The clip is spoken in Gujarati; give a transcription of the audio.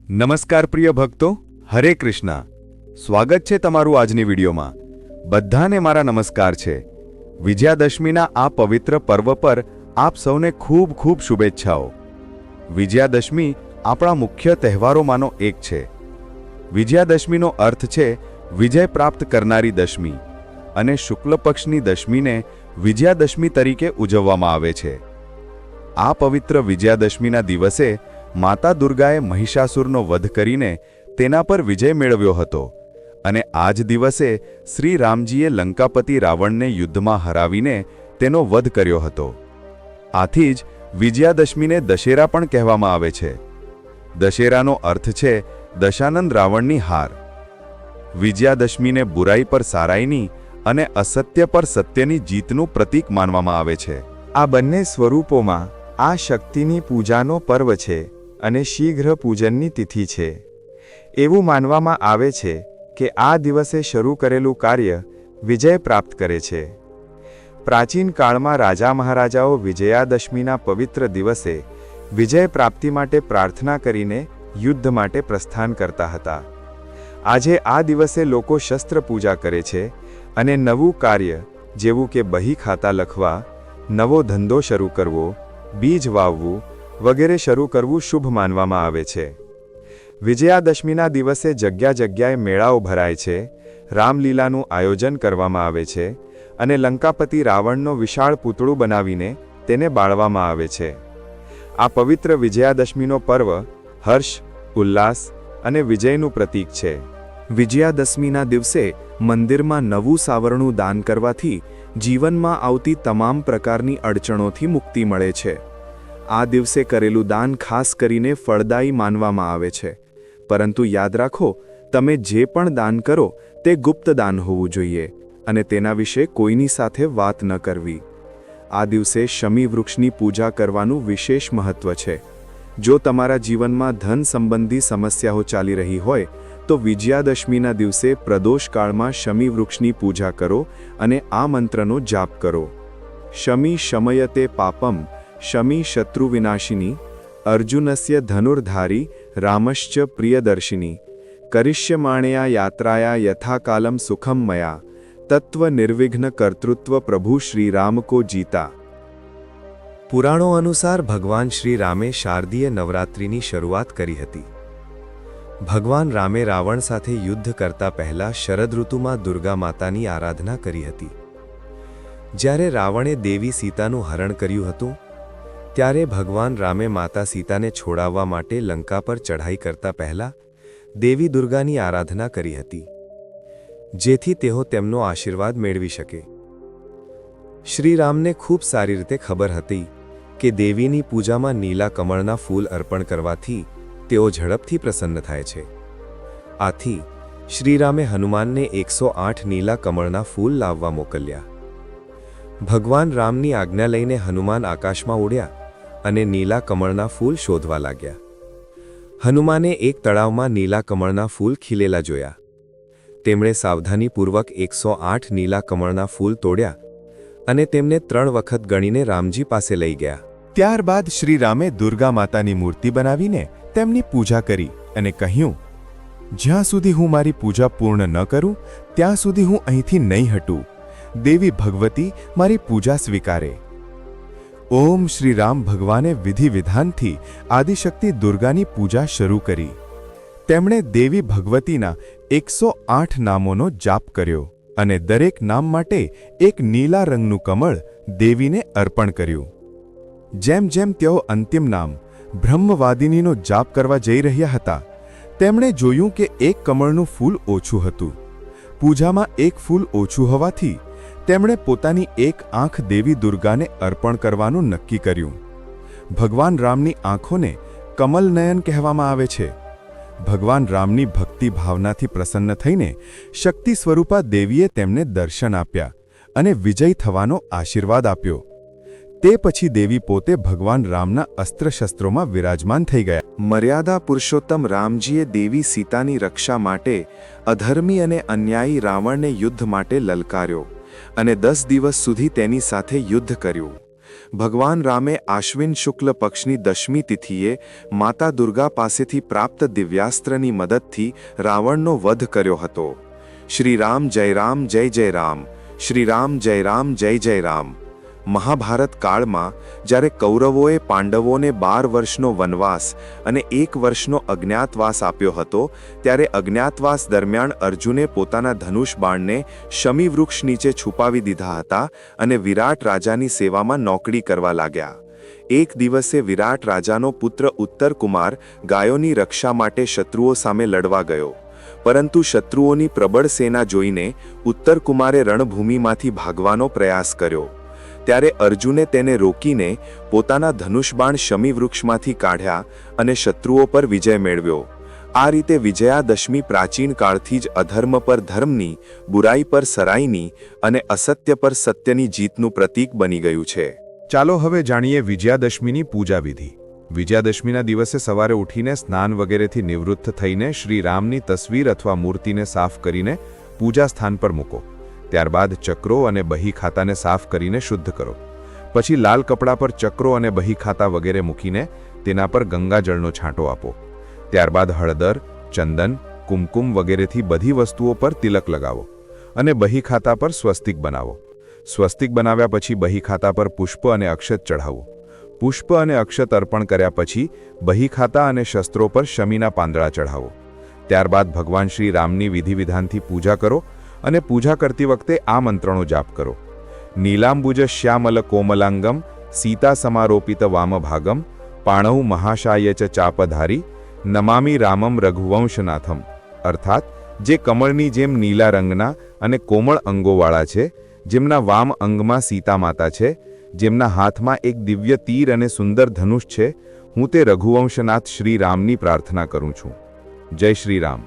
નમસ્કાર પ્રિય ભક્તો, હરે કૃષ્ણ. સ્વાગત છે તમારું આજની વિડીયોમાં. બધાને મારા નમસ્કાર છે. વિજયાદશમીના આ પવિત્ર પર્વ પર આપ સૌને ખૂબ ખૂબ શુભેચ્છાઓ. વિજયાદશમી આપણા મુખ્ય તહેવારોમાંનો એક છે. વિજયાદશમીનો અર્થ છે વિજય પ્રાપ્ત કરનારી દશમી, અને શુક્લ પક્ષની દશમીને વિજયાદશમી તરીકે ઉજવવામાં આવે છે. આ પવિત્ર વિજયાદશમીના દિવસે માતા દુર્ગાએ મહિષાસુરનો વધ કરીને તેના પર વિજય મેળવ્યો હતો, અને આ જ દિવસે શ્રી રામજીએ લંકાપતિ રાવણને યુદ્ધમાં હરાવીને તેનો વધ કર્યો હતો. આથી જ વિજયાદશમીને દશેરા પણ કહેવામાં આવે છે. દશેરાનો અર્થ છે દશાનંદ રાવણની હાર. વિજયાદશમીને બુરાઈ પર સારાઈની અને અસત્ય પર સત્યની જીતનું પ્રતીક માનવામાં આવે છે. આ બંને સ્વરૂપોમાં આ શક્તિની પૂજાનો પર્વ છે અને શીઘ્ર પૂજનની તિથિ છે. એવું માનવામાં આવે છે કે આ દિવસે શરૂ કરેલું કાર્ય વિજય પ્રાપ્ત કરે છે. પ્રાચીન કાળમાં રાજા મહારાજાઓ વિજયાદશમીના પવિત્ર દિવસે વિજય પ્રાપ્તિ માટે પ્રાર્થના કરીને યુદ્ધ માટે પ્રસ્થાન કરતા હતા. આજે આ દિવસે લોકો શસ્ત્ર પૂજા કરે છે અને નવું કાર્ય જેવું કે બહી ખાતા લખવા, નવો ધંધો શરૂ કરવો, બીજ વાવવું વગેરે શરૂ કરવું શુભ માનવામાં આવે છે. વિજયાદશમીના દિવસે જગ્યા જગ્યાએ મેળાઓ ભરાય છે, રામલીલાનું આયોજન કરવામાં આવે છે અને લંકાપતિ રાવણનો વિશાળ પૂતળું બનાવીને તેને બાળવામાં આવે છે. આ પવિત્ર વિજયાદશમીનો પર્વ હર્ષ, ઉલ્લાસ અને વિજયનું પ્રતીક છે. વિજયાદશમીના દિવસે મંદિરમાં નવું સાવરણું દાન કરવાથી જીવનમાં આવતી તમામ પ્રકારની અડચણોથી મુક્તિ મળે છે. આ દિવસે કરેલું દાન ખાસ કરીને ફળદાયી માનવામાં આવે છે. પરંતુ યાદ રાખો, તમે જે પણ દાન કરો તે ગુપ્ત દાન હોવું જોઈએ અને તેના વિશે કોઈની સાથે વાત ન કરવી. આ દિવસે શમી વૃક્ષની પૂજા કરવાનું વિશેષ મહત્વ છે. જો તમારા જીવનમાં ધન સંબંધી સમસ્યાઓ ચાલી રહી હોય તો વિજયાદશમીના દિવસે પ્રદોષકાળમાં શમી વૃક્ષની પૂજા કરો અને આ મંત્રનો જાપ કરો. શમી શમયતે પાપમ, શમી શત્રુવિનાશિની, અર્જુનસ્ય ધનુર્ધારી, રામશ્ચ પ્રિયદર્શિની, કરિષ્યમાણ્યા યાત્રાયા યથાકાલમ સુખમ મયા, તત્વ નિર્વિઘ્ન કર્તૃત્વ પ્રભુ શ્રીરામ કો જીતા. પુરાણો અનુસાર ભગવાન શ્રી રામે શારદીય નવરાત્રિની શરૂઆત કરી હતી. ભગવાન રામે રાવણ સાથે યુદ્ધ કરતા પહેલા શરદ ઋતુમાં દુર્ગા માતાની આરાધના કરી હતી. જ્યારે રાવણે દેવી સીતાનું હરણ કર્યું હતું ત્યારે ભગવાન રામે માતા સીતાને છોડાવવા માટે લંકા પર ચઢાઈ કરતા પહેલા દેવી દુર્ગાની આરાધના કરી હતી, જેથી તેઓ તેમનો આશીર્વાદ મેળવી શકે. શ્રીરામને ખૂબ સારી રીતે ખબર હતી કે દેવીની પૂજામાં નીલા કમળના ફૂલ અર્પણ કરવાથી તેઓ ઝડપથી પ્રસન્ન થાય છે. આથી શ્રીરામે હનુમાનને 108 નીલા કમળના ફૂલ લાવવા મોકલ્યા. ભગવાન રામની આજ્ઞા લઈને હનુમાન આકાશમાં ઉડ્યા અને નીલા કમળના ફૂલ શોધવા લાગ્યા. હનુમાને એક તળાવમાં નીલા કમળના ફૂલ ખીલેલા જોયા. તેમણે સાવધાનીપૂર્વક 108 નીલા કમળના ફૂલ તોડ્યા અને તેમને 3 વખત ગણીને રામજી પાસે લઈ ગયા. ત્યારબાદ શ્રીરામે દુર્ગા માતાની મૂર્તિ બનાવીને તેમની પૂજા કરી અને કહ્યું, જ્યાં સુધી હું મારી પૂજા પૂર્ણ ન કરું ત્યાં સુધી હું અહીંથી નહીં હટું. દેવી ભગવતી મારી પૂજા સ્વીકારે. ઓમ શ્રીરામ ભગવાને વિધિ વિધાનથી આદિશક્તિ દુર્ગાની પૂજા શરૂ કરી. તેમણે દેવી ભગવતીના 108 નામોનો જાપ કર્યો અને દરેક નામ માટે એક નીલા રંગનું કમળ દેવીને અર્પણ કર્યું. જેમ જેમ તેઓ અંતિમ નામ બ્રહ્મવાદિનીનો જાપ કરવા જઈ રહ્યા હતા, તેમણે જોયું કે એક કમળનું ફૂલ ઓછું હતું. પૂજામાં એક ફૂલ ઓછું હોવાથી તેમણે પોતાની એક આંખ દેવી દુર્ગાને અર્પણ કરવાનું નક્કી કર્યું. ભગવાન રામની આંખોને કમલનયન કહેવામાં આવે છે. ભગવાન રામની ભક્તિ ભાવનાથી પ્રસન્ન થઈને શક્તિ સ્વરૂપા દેવીએ તેમને દર્શન આપ્યા અને વિજય થવાનો આશીર્વાદ આપ્યો. તે પછી દેવી પોતે ભગવાન રામના અસ્ત્રશસ્ત્રોમાં વિરાજમાન થઈ ગયા. મર્યાદા પુરુષોત્તમ રામજીએ દેવી સીતાની રક્ષા માટે અધર્મી અને અન્યાયી રાવણને યુદ્ધ માટે લલકાર્યો અને 10 દિવસ સુધી તેની સાથે યુદ્ધ કર્યું. ભગવાન રામે આશ્વિન શુક્લ પક્ષની 10મી તિથિએ માતા દુર્ગા પાસેથી પ્રાપ્ત દિવ્યાસ્ત્રની મદદથી રાવણનો વધ કર્યો હતો. શ્રી રામ જય રામ જય જય રામ, શ્રી રામ જય રામ જય જય રામ. મહાભારત કાળમાં જ્યારે કૌરવોએ પાંડવોને 12 વર્ષનો વનવાસ અને 1 વર્ષનો અજ્ઞાતવાસ આપ્યો હતો, ત્યારે અજ્ઞાતવાસ દરમિયાન અર્જુને પોતાના ધનુષ બાણને શમી વૃક્ષ નીચે છુપાવી દીધા હતા અને વિરાટ રાજાની સેવામાં નોકરી કરવા લાગ્યા. એક દિવસે વિરાટ રાજાનો પુત્ર ઉત્તરકુમાર ગાયોની રક્ષા માટે શત્રુઓ સામે લડવા ગયો, પરંતુ શત્રુઓની પ્રબળ સેના જોઈને ઉત્તરકુમારે રણભૂમિમાંથી ભાગવાનો પ્રયાસ કર્યો. ત્યારે અર્જુને તેને રોકીને પોતાના ધનુષબાણ શમી વૃક્ષમાંથી કાઢ્યા અને શત્રુઓ પર વિજય મેળવ્યો. આ રીતે વિજયાદશમી પ્રાચીન કાળથી જ અધર્મ પર ધર્મની, બુરાઈ પર સરાઈની અને અસત્ય પર સત્યની જીતનું પ્રતીક બની ગયું છે. ચાલો હવે જાણીએ વિજયાદશમીની પૂજા વિધિ. વિજયાદશમીના દિવસે સવારે ઉઠીને સ્નાન વગેરેથી નિવૃત્ત થઈને શ્રી રામની તસવીર અથવા મૂર્તિને સાફ કરીને પૂજા સ્થાન પર મૂકો. ત્યારબાદ ચક્રો અને બહી ખાતાને સાફ કરીને શુદ્ધ કરો. પછી લાલ કપડા પર ચક્રો અને બહી ખાતા વગેરે મૂકીને તેના પર ગંગાજળનો છાંટો આપો. ત્યારબાદ હળદર, ચંદન, કુમકુમ વગેરેથી બધી વસ્તુઓ પર તિલક લગાવો અને બહી ખાતા પર સ્વસ્તિક બનાવો. સ્વસ્તિક બનાવ્યા પછી બહી ખાતા પર પુષ્પ અને અક્ષત ચઢાવો. પુષ્પ અને અક્ષત અર્પણ કર્યા પછી બહી ખાતા અને શસ્ત્રો પર શમીના પાંદડા ચઢાવો. ત્યારબાદ ભગવાન શ્રી રામની વિધિવિધાનથી પૂજા કરો અને પૂજા કરતી વખતે આ મંત્રનો જાપ કરો. નીલાંબુજ શ્યામલ કોમલાંગમ સીતા સમારોપિત વામભાગમ પાણૌ મહાશાય ચ ચાપધારી નમામી રામમ રઘુવંશનાથમ. અર્થાત જે કમળની જેમ નીલા રંગના અને કોમળ અંગોવાળા છે, જેમના વામ અંગમાં સીતા માતા છે, જેમના હાથમાં એક દિવ્ય તીર અને સુંદર ધનુષ છે, હું તે રઘુવંશનાથ શ્રી રામની પ્રાર્થના કરું છું. જય શ્રી રામ.